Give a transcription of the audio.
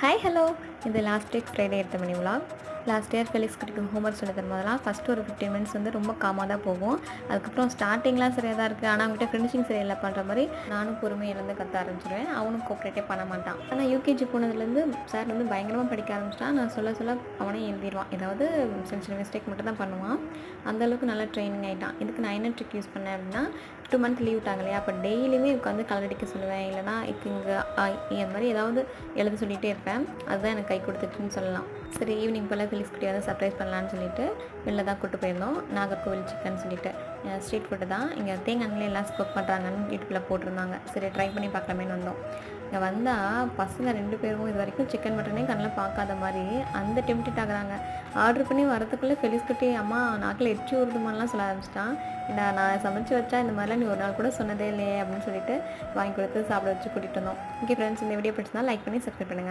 Hi hello இது last week Friday எடுத்த மணி vlog. Last year Felix குட்டிக்கு ஹோம்ஒர்க் சொல்லி தரும்போதெல்லாம் ஃபஸ்ட்டு ஒரு 15 மினிட்ஸ் வந்து ரொம்ப காமாக தான் போகும். அதுக்கப்புறம் ஸ்டார்டிங்லாம் சரியாக தான் இருக்குது, ஆனால் அவங்ககிட்ட ஃபினிஷிங் சரியில்லை பண்ணுற மாதிரி நானும் பொறுமையிலேருந்து கற்று ஆரம்பிச்சிடுவேன். அவனும் கோஆப்ரேட்டே பண்ண மாட்டான். ஆனால் யூகேஜி போனதுலேருந்து சார் வந்து பயங்கரமாக படிக்க ஆரம்பிச்சிட்டான். நான் சொல்ல சொல்ல அவனே எழுதிடுவான். ஏதாவது சின்ன சின்ன மிஸ்டேக் மட்டும் தான் பண்ணுவான். அந்தளவுக்கு நல்லா ட்ரைனிங் ஆகிட்டான். இதுக்கு நான் என்ன ட்ரிக் யூஸ் பண்ணேன் அப்படின்னா, 2 மந்த் லீவ் விட்டாங்க இல்லையா, அப்போ டெய்லியுமே உட்காந்து கலர் அடிக்க சொல்லுவேன். இல்லைனா இங்கே அந்த மாதிரி ஏதாவது எழுத சொல்லிகிட்டே இருப்பேன். அதுதான் எனக்கு கை கொடுத்துச்சுன்னு சொல்லலாம். சரி, ஈவினிங் போல் ஃபெலிக்ஸ் குட்டியை வந்து சர்ப்ரைஸ் பண்ணலான்னு சொல்லிட்டு வெளில தான் கூப்பிட்டு போயிருந்தோம். நாகர்கோவில் சிக்கன் சொல்லிட்டு ஸ்ட்ரீட் ஃபுட்டு தான். இங்கே தேங்காய்களே எல்லாம் குக் பண்ணுறாங்கன்னு யூடியூப்பில் போட்டிருந்தாங்க. சரி, ட்ரை பண்ணி பார்க்கலாமேன்னு வந்தோம். இங்கே வந்தால் பசங்க 2 பேரும் இது வரைக்கும் சிக்கன் மட்டனே கண்ணில் பார்க்காத மாதிரி அந்த டெம்ப்டட் ஆகுறாங்க. ஆர்டர் பண்ணி வரதுக்குள்ளே ஃபெலிக்ஸ் குட்டி அம்மா நாக்கில் எச்சி ஊறுதுமான்லாம் சொல்ல ஆரம்பிச்சிட்டான். ஏண்டா, நான் சமைச்சு வச்சா இந்த மாதிரிலாம் நீ ஒரு நாள் கூட சொன்னதே இல்லையே அப்படின்னு சொல்லிட்டு வாங்கி கொடுத்து சாப்பிட வச்சு கூட்டிகிட்டு வந்தோம். ஓகே ஃப்ரெண்ட்ஸ், இந்த வீடியோ பிடிச்சிருந்தா லைக் பண்ணி சப்ஸ்கிரைப் பண்ணுங்கள்.